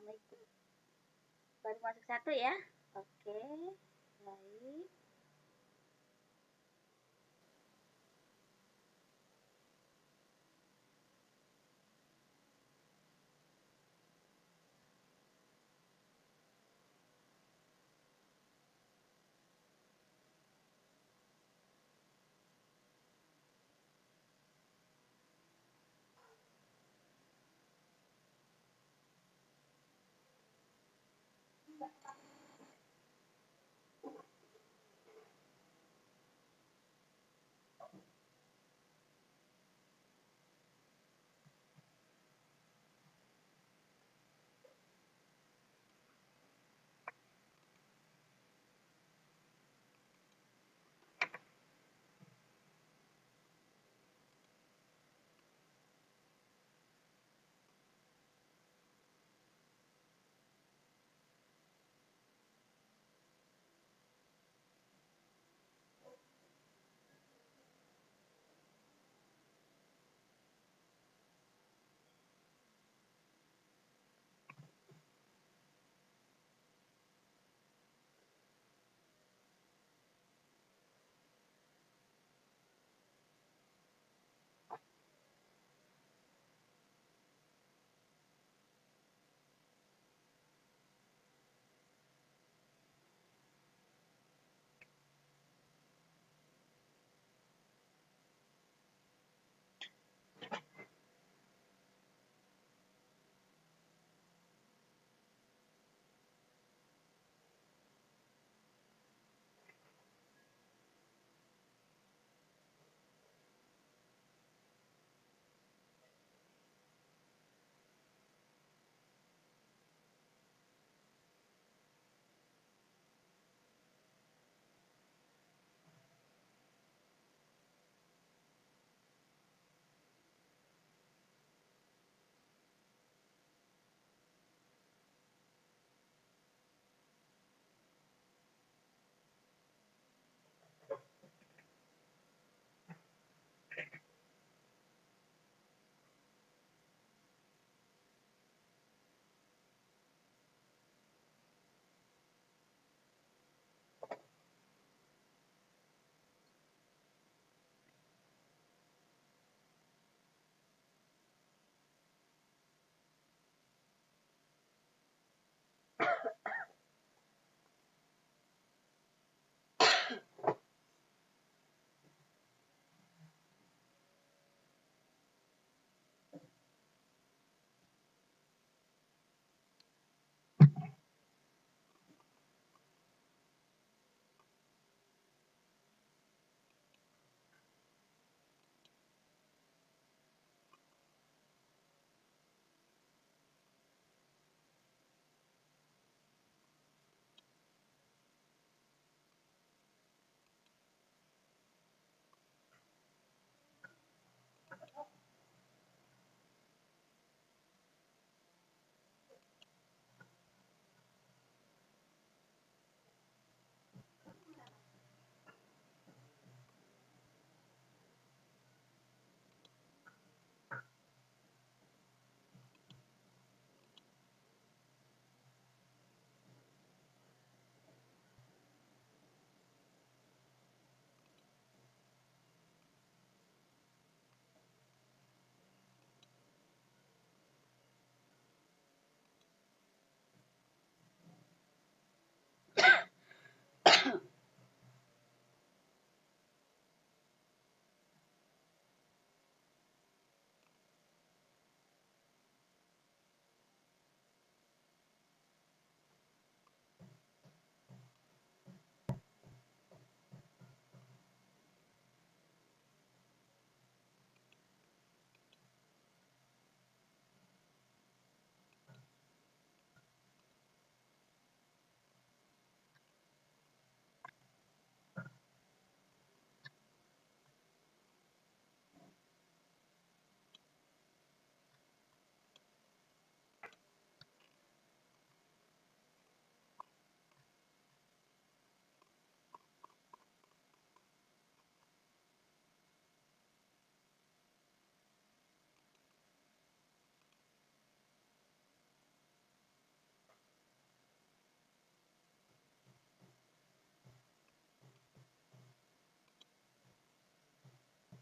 Assalamualaikum. Baru masuk satu ya. Oke, baik.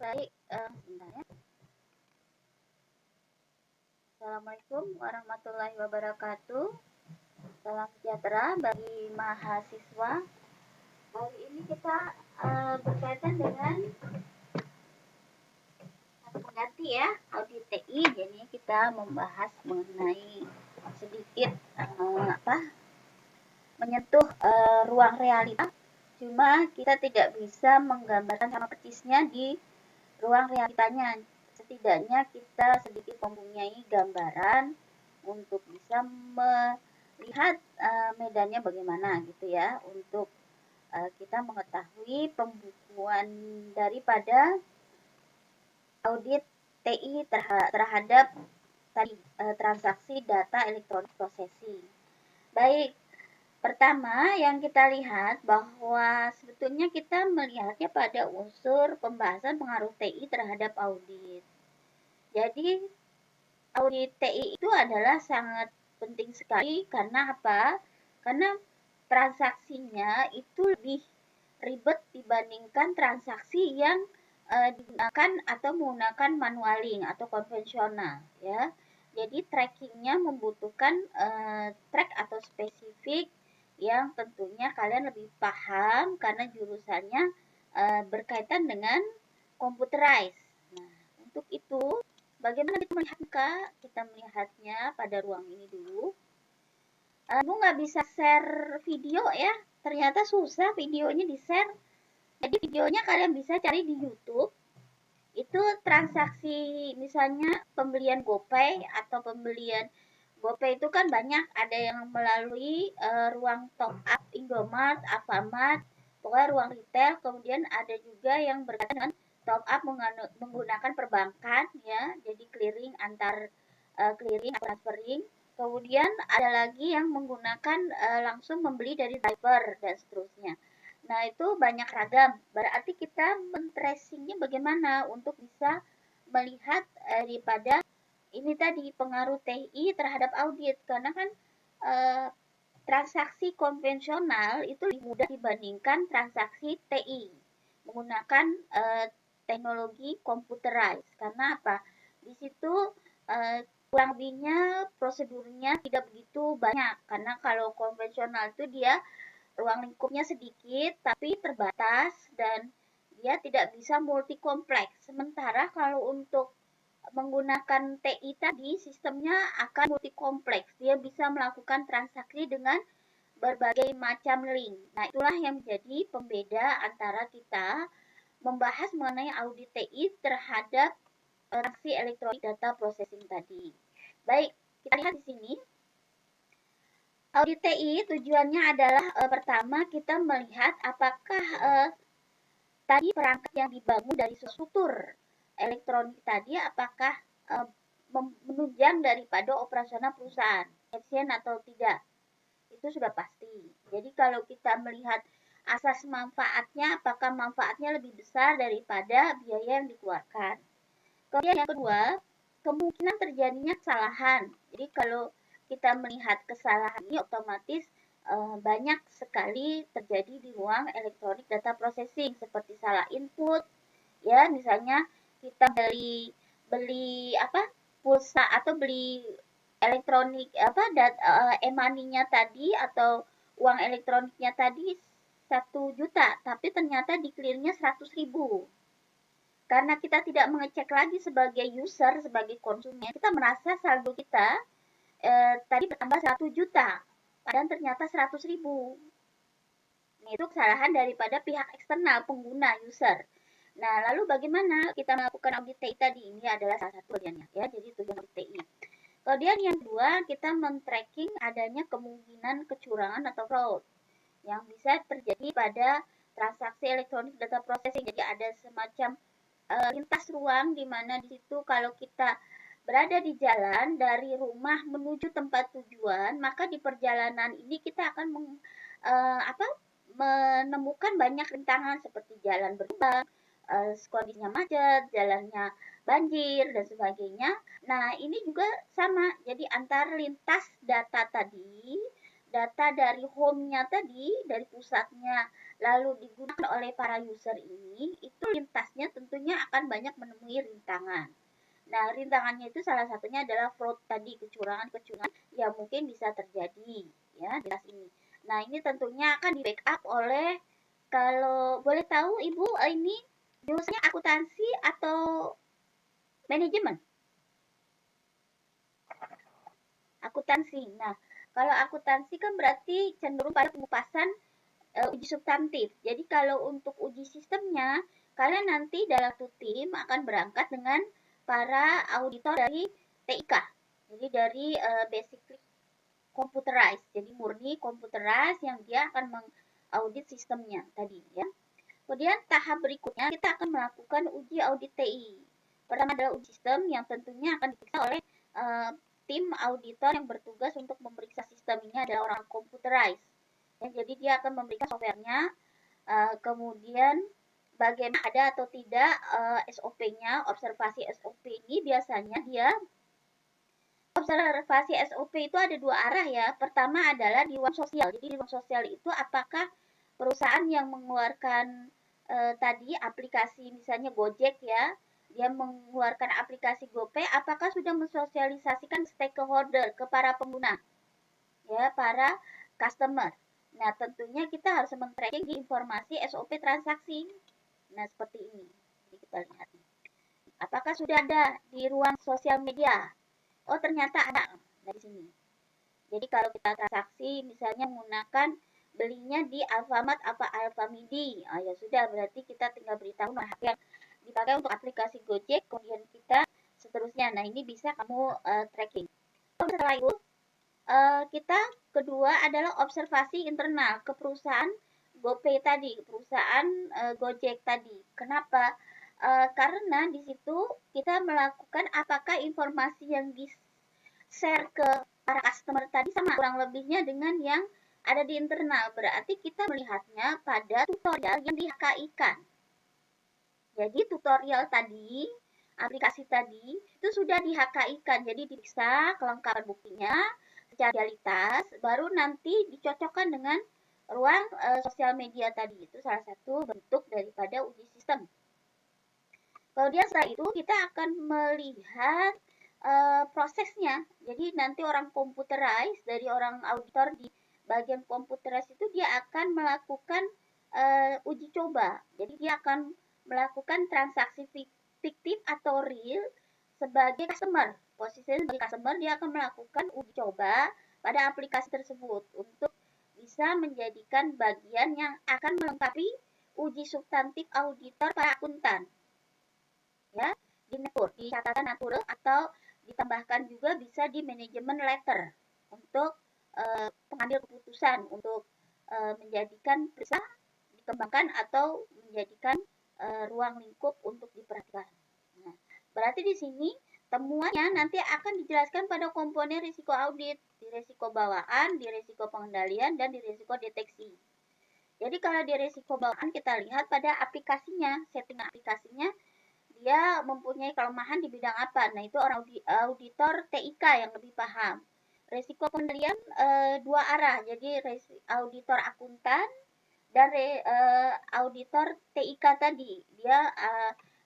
Baik, sebentar ya. Assalamualaikum warahmatullahi wabarakatuh. Salam sejahtera bagi mahasiswa. Hari ini kita berkaitan dengan mengganti ya audit TI. Jadi kita membahas mengenai sedikit menyentuh ruang realita. Cuma kita tidak bisa menggambarkan sama persisnya di ruang realitanya. Setidaknya kita sedikit mempunyai gambaran untuk bisa melihat medannya bagaimana gitu ya, untuk kita mengetahui pembukuan daripada audit TI terhadap tadi transaksi data elektronik processing. Baik, pertama yang kita lihat bahwa sebetulnya kita melihatnya pada unsur pembahasan pengaruh TI terhadap audit. Jadi audit TI itu adalah sangat penting sekali karena apa? Karena transaksinya itu lebih ribet dibandingkan transaksi yang digunakan atau menggunakan manualing atau konvensional ya. Jadi trackingnya membutuhkan track atau spesifik yang tentunya kalian lebih paham karena jurusannya berkaitan dengan computerized. Nah, untuk itu bagaimana kita melihatnya? Kita melihatnya pada ruang ini dulu. Bu nggak bisa share video ya, ternyata susah videonya di-share. Jadi videonya kalian bisa cari di YouTube. Itu transaksi misalnya pembelian GoPay atau pembelian GoPay itu kan banyak, ada yang melalui ruang top up Indomart, Alfamart, pokoknya ruang retail. Kemudian ada juga yang berkaitan dengan top up menggunakan perbankan ya, jadi clearing antar clearing atau transferring. Kemudian ada lagi yang menggunakan langsung membeli dari driver dan seterusnya. Nah, itu banyak ragam. Berarti kita men-tracingnya bagaimana untuk bisa melihat daripada ini tadi pengaruh TI terhadap audit, karena kan transaksi konvensional itu lebih mudah dibandingkan transaksi TI menggunakan teknologi computerized. Karena apa? Di situ kurang lebihnya prosedurnya tidak begitu banyak, karena kalau konvensional itu dia ruang lingkupnya sedikit tapi terbatas dan dia tidak bisa multi kompleks. Sementara kalau untuk menggunakan TI tadi sistemnya akan multi kompleks. Dia bisa melakukan transaksi dengan berbagai macam link. Nah, itulah yang menjadi pembeda antara kita membahas mengenai audit TI terhadap transaksi elektronik data processing tadi. Baik, kita lihat di sini. Audit TI tujuannya adalah pertama kita melihat apakah tadi perangkat yang dibangun dari struktur elektronik tadi apakah menunjang daripada operasional perusahaan, efisien atau tidak. Itu sudah pasti. Jadi kalau kita melihat asas manfaatnya, apakah manfaatnya lebih besar daripada biaya yang dikeluarkan. Kemudian yang kedua, kemungkinan terjadinya kesalahan. Jadi kalau kita melihat kesalahan ini otomatis banyak sekali terjadi di ruang elektronik data processing, seperti salah input ya, misalnya kita beli pulsa atau beli elektronik e-money-nya tadi atau uang elektroniknya tadi 1 juta, tapi ternyata di clear-nya 100.000. Karena kita tidak mengecek lagi sebagai user, sebagai konsumen, kita merasa saldo kita tadi bertambah 1 juta, padahal ternyata 100.000. Nah, itu kesalahan daripada pihak eksternal, pengguna, user. Nah, lalu bagaimana kita melakukan audit TI tadi? Ini adalah salah satu bagiannya ya, jadi tujuan audit TI. Kemudian yang kedua, kita men-tracking adanya kemungkinan kecurangan atau fraud yang bisa terjadi pada transaksi elektronik data processing. Jadi ada semacam lintas ruang di mana di situ kalau kita berada di jalan dari rumah menuju tempat tujuan, maka di perjalanan ini kita akan menemukan banyak rintangan seperti jalan berlubang, kondisinya macet, jalannya banjir dan sebagainya. Nah, ini juga sama. Jadi antar lintas data tadi data dari home-nya tadi, dari pusatnya, lalu digunakan oleh para user ini, itu lintasnya tentunya akan banyak menemui rintangan. Nah, rintangannya itu salah satunya adalah fraud tadi, kecurangan-kecurangan yang mungkin bisa terjadi, ya, di kelas ini. Nah, ini tentunya akan di-backup oleh, kalau boleh tahu Ibu, ini jurusannya akuntansi atau manajemen? Akuntansi. Nah, kalau akuntansi kan berarti cenderung pada pengupasan uji substantif. Jadi kalau untuk uji sistemnya, kalian nanti dalam satu tim akan berangkat dengan para auditor dari TIK. Jadi dari basically computerized. Jadi murni computerized yang dia akan mengaudit sistemnya tadi ya. Kemudian tahap berikutnya kita akan melakukan uji audit TI. Pertama adalah uji sistem yang tentunya akan diperiksa oleh tim auditor yang bertugas untuk memeriksa sistem. Ini adalah orang computerized. Ya, jadi dia akan memeriksa softwarenya, kemudian bagaimana ada atau tidak SOP-nya, observasi SOP ini biasanya dia observasi SOP itu ada dua arah ya. Pertama adalah di ruang sosial. Jadi di ruang sosial itu apakah perusahaan yang mengeluarkan tadi aplikasi misalnya Gojek ya, dia mengeluarkan aplikasi GoPay, apakah sudah mensosialisasikan stakeholder ke para pengguna, ya, para customer. Nah, tentunya kita harus men-tracking di informasi SOP transaksi. Nah, seperti ini. Jadi kita lihat. Apakah sudah ada di ruang sosial media? Oh, ternyata ada dari sini. Jadi kalau kita transaksi misalnya menggunakan belinya di Alfamart apa Alfamidi, ya sudah berarti kita tinggal beritahu nomor HP yang dipakai untuk aplikasi Gojek, kemudian kita seterusnya. Nah, ini bisa kamu tracking. Setelah itu kita kedua adalah observasi internal ke perusahaan GoPay tadi, perusahaan Gojek tadi. Kenapa? Karena di situ kita melakukan apakah informasi yang di-share ke para customer tadi sama kurang lebihnya dengan yang ada di internal. Berarti kita melihatnya pada tutorial yang di-HKI-kan. Jadi tutorial tadi, aplikasi tadi, itu sudah di-HKI-kan. Jadi diperiksa kelengkapan buktinya, secara realitas, baru nanti dicocokkan dengan ruang sosial media tadi. Itu salah satu bentuk daripada uji sistem. Kemudian setelah itu kita akan melihat prosesnya. Jadi nanti orang computerized, dari orang auditor di bagian computerized itu dia akan melakukan uji coba. Jadi dia akan melakukan transaksi fiktif atau real sebagai customer. Posisinya sebagai customer, dia akan melakukan uji coba pada aplikasi tersebut untuk bisa menjadikan bagian yang akan melengkapi uji substantif auditor para akuntan. Ya, di NATUR, di catatan NATUR, atau ditambahkan juga bisa di manajemen letter untuk pengambil keputusan untuk menjadikan bisa dikembangkan atau menjadikan ruang lingkup untuk diperhatikan. Nah, berarti di sini temuannya nanti akan dijelaskan pada komponen risiko audit, di risiko bawaan, di risiko pengendalian, dan di risiko deteksi. Jadi kalau di risiko bawaan kita lihat pada aplikasinya, setting aplikasinya, dia mempunyai kelemahan di bidang apa. Nah, itu orang auditor TIK yang lebih paham. Risiko pengendalian dua arah, jadi auditor akuntan dan auditor TIK tadi, dia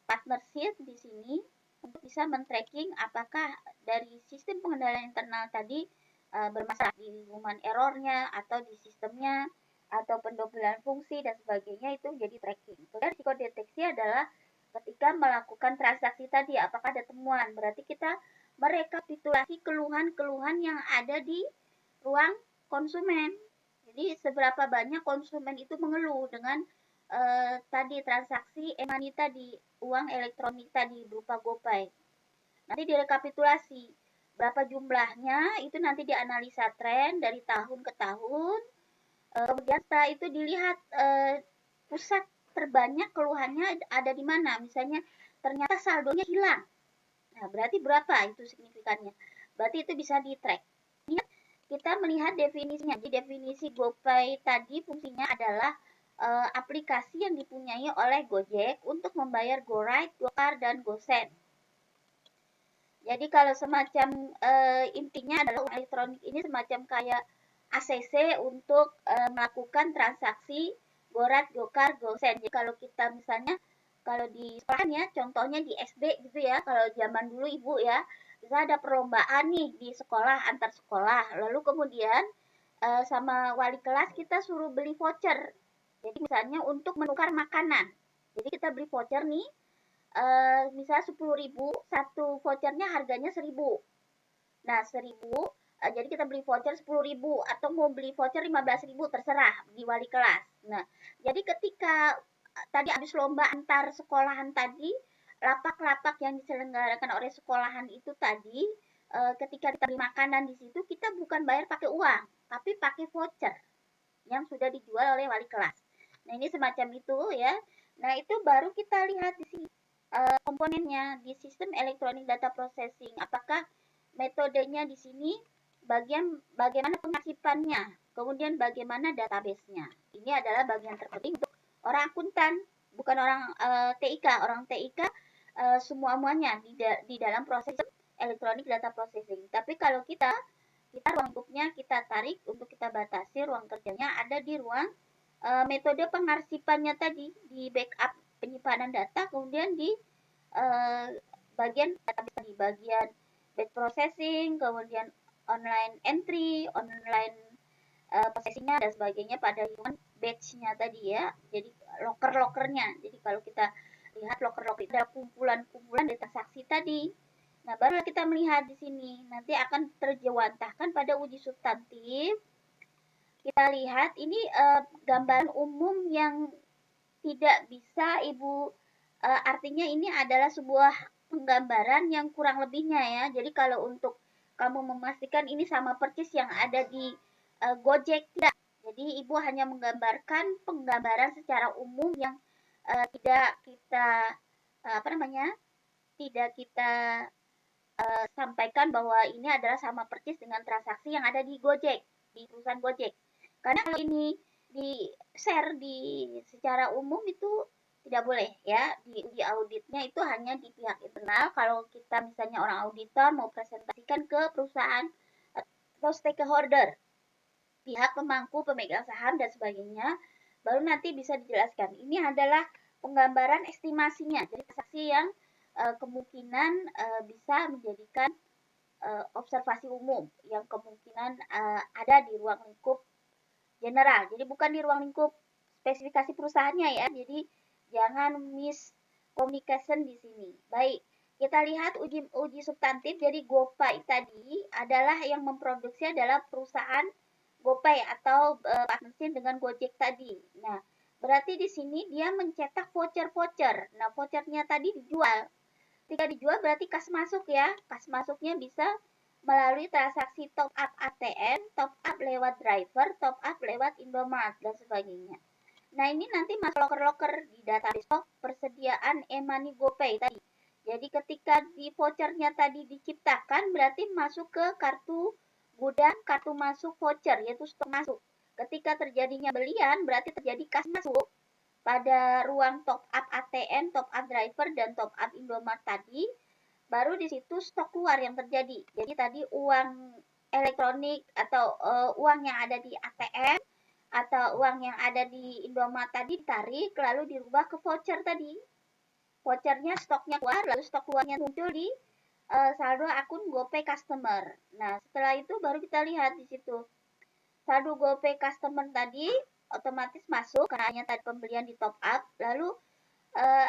partnership di sini untuk bisa men-tracking apakah dari sistem pengendalian internal tadi bermasalah di human errornya atau di sistemnya atau pendobelan fungsi dan sebagainya, itu jadi tracking. Kemudian risiko deteksi adalah ketika melakukan transaksi tadi apakah ada temuan, berarti kita merekapitulasi keluhan-keluhan yang ada di ruang konsumen. Jadi seberapa banyak konsumen itu mengeluh dengan tadi transaksi e-money tadi, uang elektronik tadi berupa GoPay. Nanti direkapitulasi berapa jumlahnya, itu nanti dianalisa tren dari tahun ke tahun. Kemudian setelah itu dilihat pusat terbanyak keluhannya ada di mana. Misalnya ternyata saldonya hilang. Nah, berarti berapa itu signifikannya? Berarti itu bisa di-track. Kita melihat definisinya. Jadi definisi GoPay tadi fungsinya adalah aplikasi yang dipunyai oleh Gojek untuk membayar GoRide, GoCar, dan GoSend. Jadi kalau semacam intinya adalah uang elektronik ini semacam kayak ACC untuk melakukan transaksi Gorat, Gokar, Gosen. Jadi kalau kita misalnya kalau di sekolahan ya, contohnya di SD gitu ya, kalau zaman dulu Ibu ya, bisa ada perlombaan nih di sekolah, antar sekolah. Lalu kemudian sama wali kelas kita suruh beli voucher. Jadi misalnya untuk menukar makanan. Jadi kita beli voucher nih, misalnya 10.000, satu vouchernya harganya 1.000. Nah, 1.000, jadi kita beli voucher 10.000 atau mau beli voucher 15.000 terserah di wali kelas. Nah, jadi ketika tadi habis lomba antar sekolahan tadi, lapak-lapak yang diselenggarakan oleh sekolahan itu tadi, ketika kita beli makanan di situ kita bukan bayar pakai uang, tapi pakai voucher yang sudah dijual oleh wali kelas. Nah, ini semacam itu ya. Nah, itu baru kita lihat di sini komponennya di sistem elektronik data processing. Apakah metodenya di sini bagaimana pengarsipannya, kemudian bagaimana database-nya. Ini adalah bagian terpenting untuk orang akuntan, bukan orang TIK. Orang TIK semua-muanya di dalam proses elektronik data processing. Tapi kalau kita ruang lingkupnya kita tarik untuk kita batasi, ruang kerjanya ada di ruang metode pengarsipannya tadi, di backup penyimpanan data, kemudian di bagian database tadi, bagian batch processing, kemudian online entry, online processingnya dan sebagainya pada lingkungan batch-nya tadi ya. Jadi loker-lokernya. Jadi kalau kita lihat loker-loker itu ada kumpulan-kumpulan dari transaksi tadi. Nah, baru kita melihat di sini. Nanti akan terjewantahkan pada uji substantif. Kita lihat ini gambaran umum yang tidak bisa Ibu artinya ini adalah sebuah penggambaran yang kurang lebihnya ya. Jadi kalau untuk kamu memastikan ini sama persis yang ada di Gojek, tidak. Jadi Ibu hanya menggambarkan penggambaran secara umum yang tidak kita tidak kita sampaikan bahwa ini adalah sama persis dengan transaksi yang ada di Gojek, di perusahaan Gojek. Karena kalau ini di share di secara umum itu tidak boleh ya. Di uji auditnya itu hanya di pihak internal. Kalau kita misalnya orang auditor mau presentasikan ke perusahaan atau stakeholder, pihak pemangku, pemegang saham dan sebagainya, baru nanti bisa dijelaskan. Ini adalah penggambaran estimasinya. Jadi transaksi yang kemungkinan bisa menjadikan observasi umum yang kemungkinan ada di ruang lingkup general. Jadi bukan di ruang lingkup spesifikasi perusahaannya ya. Jadi jangan miscommunication di sini. Baik, kita lihat uji substantif. Jadi GoPay tadi adalah yang memproduksi adalah perusahaan GoPay atau partnership dengan Gojek tadi. Nah, berarti di sini dia mencetak voucher-voucher. Nah, vouchernya tadi dijual. Ketika dijual berarti kas masuk ya. Kas masuknya bisa melalui transaksi top up ATM, top up lewat driver, top up lewat Indomart dan sebagainya. Nah, ini nanti masuk loker-loker di database stok persediaan e-money GoPay tadi. Jadi ketika di vouchernya tadi diciptakan berarti masuk ke kartu gudang, kartu masuk voucher yaitu stok masuk. Ketika terjadinya belian berarti terjadi kas masuk pada ruang top up ATM, top up driver dan top up Indomart tadi. Baru di situ stok keluar yang terjadi. Jadi tadi uang elektronik atau uang yang ada di ATM atau uang yang ada di Indomart tadi ditarik lalu dirubah ke voucher tadi. Vouchernya stoknya keluar lalu stok keluarnya muncul di saldo akun GoPay customer. Nah, setelah itu baru kita lihat di situ. Saldo GoPay customer tadi otomatis masuk karena hanya tadi pembelian di top up lalu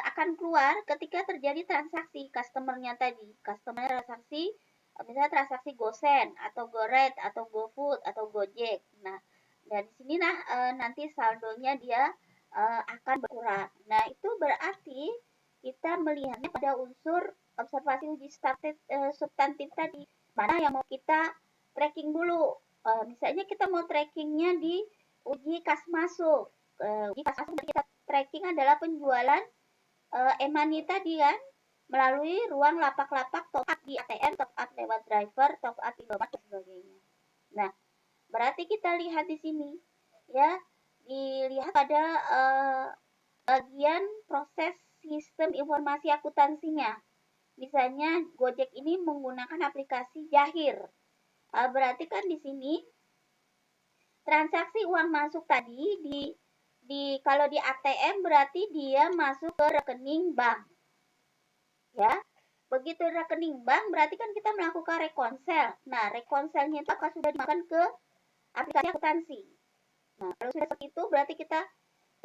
akan keluar ketika terjadi transaksi customernya tadi. Customer transaksi misalnya transaksi GoSend atau GoRed atau GoFood atau Gojek. Nah, dari sini nanti saldonya dia akan berkurang. Nah, itu berarti kita melihatnya pada unsur observasi uji substantif tadi. Mana yang mau kita tracking dulu. Misalnya kita mau trackingnya di uji kas masuk. Uji kas masuk kita tracking adalah penjualan e-money tadi kan melalui ruang lapak-lapak top up di ATM, top up lewat driver, top up Indomart dan sebagainya. Nah, berarti kita lihat di sini ya, dilihat pada bagian proses sistem informasi akuntansinya. Misalnya Gojek ini menggunakan aplikasi Jahir. Berarti kan di sini transaksi uang masuk tadi kalau di ATM berarti dia masuk ke rekening bank. Ya. Begitu rekening bank berarti kan kita melakukan rekonsel. Nah, rekonselnya itu akan sudah dimasukkan ke aplikasi akuntansi. Nah, kalau sudah seperti itu berarti kita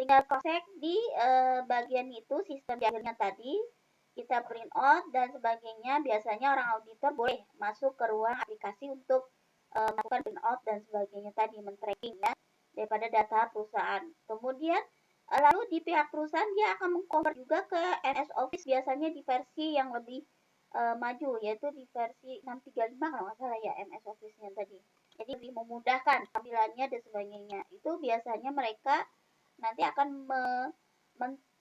tinggal cross-check di bagian itu sistem di akhirnya tadi, kita print out dan sebagainya. Biasanya orang auditor boleh masuk ke ruang aplikasi untuk melakukan print out dan sebagainya tadi, men-tracking ya daripada data perusahaan. Kemudian lalu di pihak perusahaan dia akan meng-convert juga ke MS Office, biasanya di versi yang lebih maju, yaitu di versi 635 kalau nggak salah ya MS Office-nya tadi. Jadi lebih memudahkan tampilannya dan sebagainya. Itu biasanya mereka nanti akan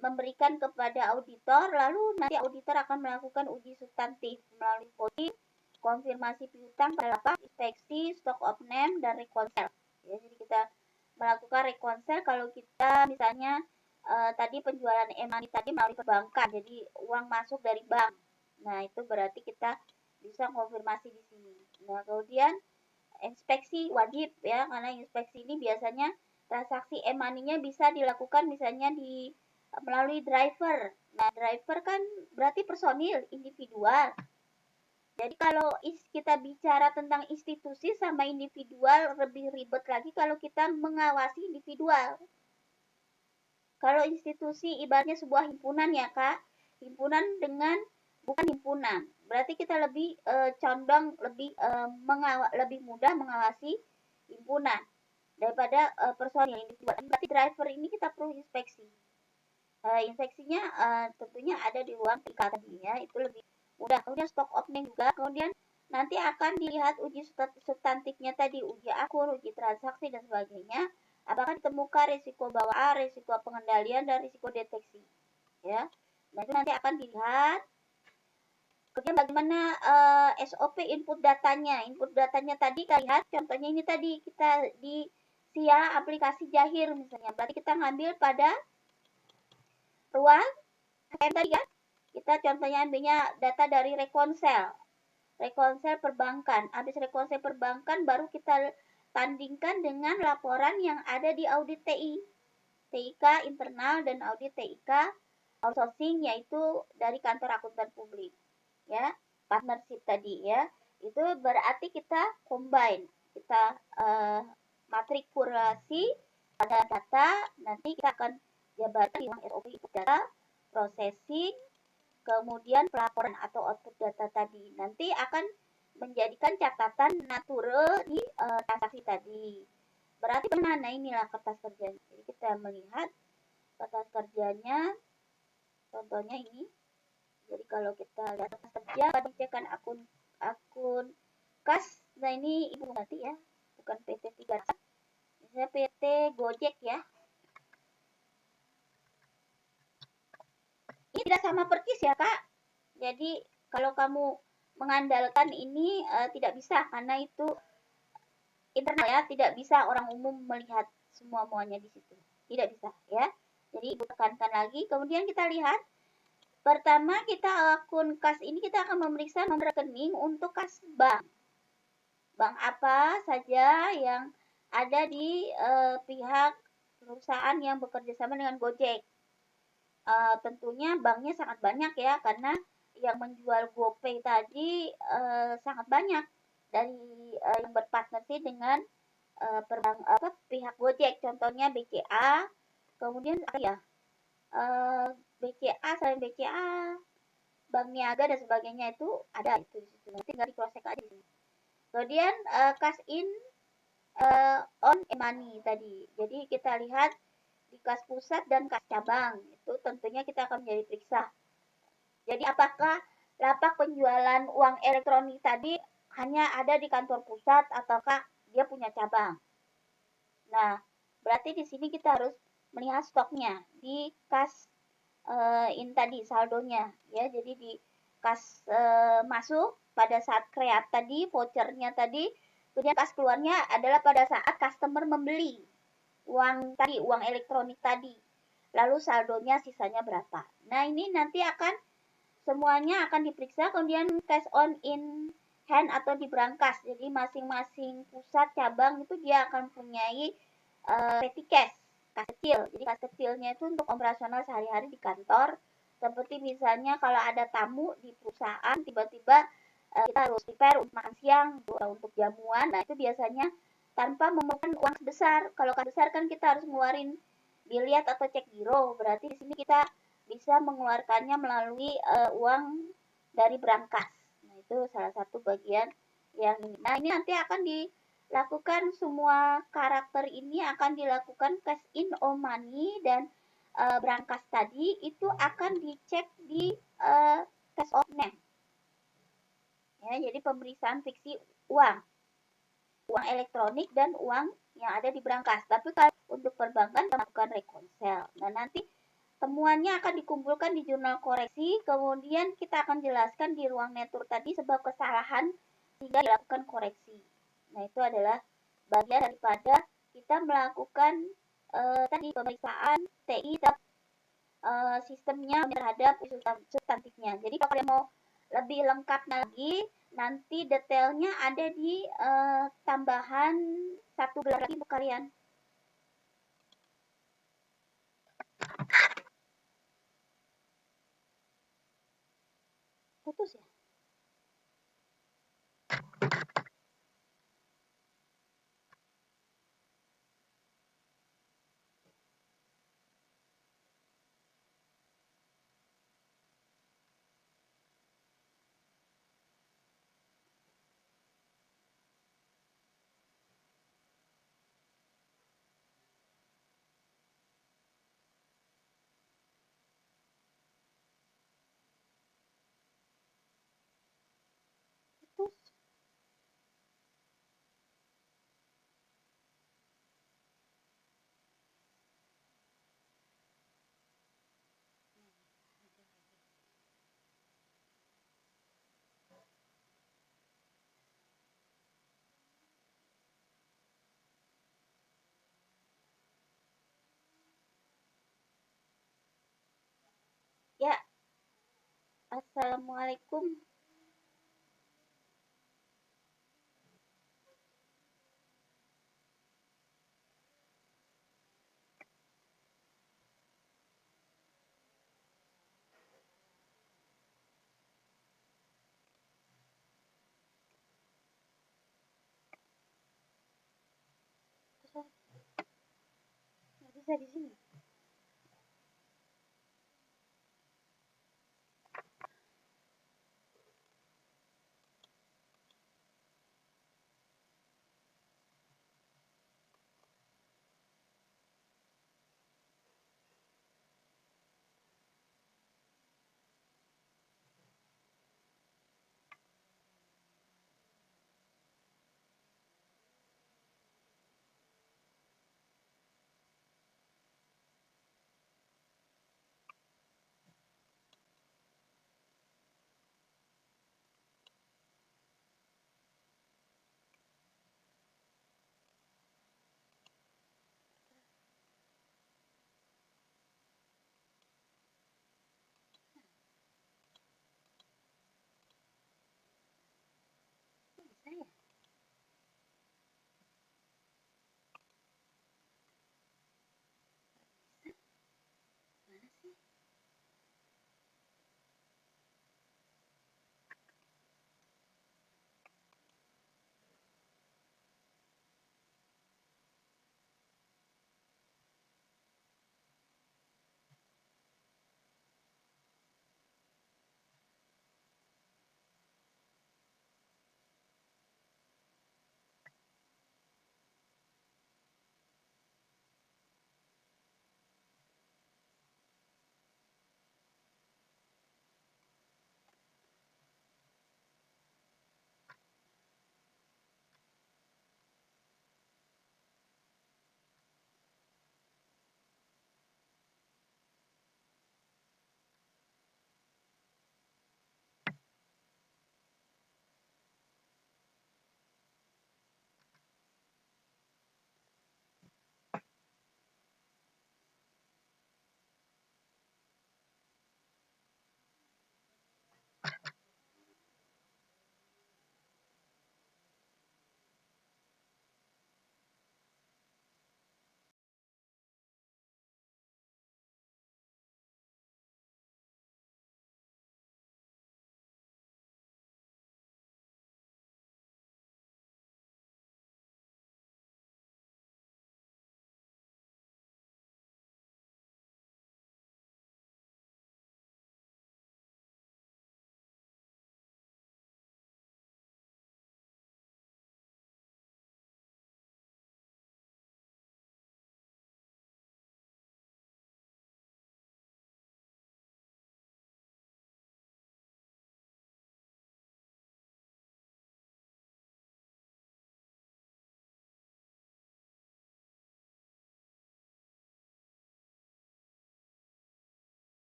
memberikan kepada auditor, lalu nanti auditor akan melakukan uji substantif melalui coding, konfirmasi piutang pada lapak, inspeksi, stock of name, dan rekonsel. Ya, jadi kita melakukan rekonsel kalau kita misalnya tadi penjualan e-money tadi melalui perbankan, jadi uang masuk dari bank. Nah, itu berarti kita bisa konfirmasi di sini. Nah, kemudian inspeksi wajib ya, karena inspeksi ini biasanya transaksi e-money-nya bisa dilakukan misalnya melalui driver. Nah, driver kan berarti personil individual. Jadi kalau kita bicara tentang institusi sama individual lebih ribet lagi kalau kita mengawasi individual. Kalau institusi ibaratnya sebuah himpunan ya Kak, himpunan dengan bukan himpunan. Berarti kita lebih condong lebih mudah mengawasi himpunan daripada personil individual. Berarti driver ini kita perlu inspeksi. Inspeksinya tentunya ada di ruang TK tadi ya, itu lebih mudah. Kemudian stock of name juga, kemudian nanti akan dilihat uji substantifnya tadi, uji akur, uji transaksi dan sebagainya. Apakah ditemukan risiko bawaan, risiko pengendalian dan risiko deteksi. Ya. Nah, itu nanti akan dilihat. Kemudian bagaimana SOP input datanya. Input datanya tadi kita lihat contohnya ini tadi kita di SIA aplikasi Jahir misalnya. Berarti kita ngambil pada ruang tadi ya, kita contohnya ambilnya data dari rekonsel perbankan. Habis rekonsel perbankan baru kita tandingkan dengan laporan yang ada di audit TIK internal dan audit TIK outsourcing, yaitu dari kantor akuntan publik ya, partnership tadi ya. Itu berarti kita combine, kita matrikulasi pada data, nanti kita akan jabarkan di SOP data, processing, kemudian pelaporan atau output data tadi. Nanti akan menjadikan catatan natural di transaksi tadi. Berarti mana inilah kertas kerjanya. Jadi kita melihat kertas kerjanya, contohnya ini. Jadi kalau kita lihat kertas kerja, dicekkan akun kas. Nah ini Ibu nanti ya, bukan PT 3. Misalnya PT Gojek ya. Ini tidak sama persis ya Kak. Jadi kalau kamu mengandalkan ini tidak bisa, karena itu internal ya, tidak bisa orang umum melihat semuanya di situ. Tidak bisa ya. Jadi Ibu tekankan lagi. Kemudian kita lihat, pertama kita akun kas ini kita akan memeriksa nomor rekening untuk kas bank. Bank apa saja yang ada di pihak perusahaan yang bekerja sama dengan Gojek. Tentunya banknya sangat banyak ya, karena yang menjual GoPay tadi sangat banyak dari yang berpartnership dengan pihak Gojek, contohnya BCA, kemudian apa ya, BCA selain BCA, Bank Niaga dan sebagainya itu ada itu di situ. Nanti tinggal di cross check aja di sini. Kemudian cash in on e-money tadi. Jadi kita lihat di kas pusat dan kas cabang, itu tentunya kita akan menjadi periksa. Jadi apakah lapak penjualan uang elektronik tadi hanya ada di kantor pusat ataukah dia punya cabang. Nah, berarti di sini kita harus melihat stoknya di kas ini tadi saldonya ya. Jadi di kas masuk pada saat kreat tadi, vouchernya tadi, kemudian kas keluarnya adalah pada saat customer membeli uang elektronik tadi, lalu saldonya sisanya berapa. Nah ini nanti semuanya akan diperiksa. Kemudian cash on in hand atau di brankas. Jadi masing-masing pusat cabang itu dia akan punyai petty cash, kas kecil. Jadi kas kecilnya itu untuk operasional sehari-hari di kantor. Seperti misalnya kalau ada tamu di perusahaan, tiba-tiba kita harus prepare untuk makan siang, untuk jamuan. Nah itu biasanya tanpa memerlukan uang sebesar. Kalau kas besar kan kita harus ngeluarin biliat atau cek giro. Berarti di sini kita bisa mengeluarkannya melalui uang dari brankas. Nah, itu salah satu bagian yang ini. Nah, ini nanti akan dilakukan semua karakter ini akan dilakukan cash in on money dan brankas tadi itu akan dicek di cash of name. Ya, jadi pemeriksaan fiksi uang, uang elektronik dan uang yang ada di brankas. Tapi kalau untuk perbankan melakukan rekonsel. Nah, nanti temuannya akan dikumpulkan di jurnal koreksi, kemudian kita akan jelaskan di ruang netur tadi sebab kesalahan sehingga dilakukan koreksi. Nah, itu adalah bagian daripada kita melakukan tadi pemeriksaan TI sistemnya terhadap substantifnya. Jadi kalau kalian mau lebih lengkapnya lagi, nanti detailnya ada di tambahan satu gelar lagi untuk kalian. Putus ya? Putus. Ya, assalamualaikum. Nggak bisa di sini.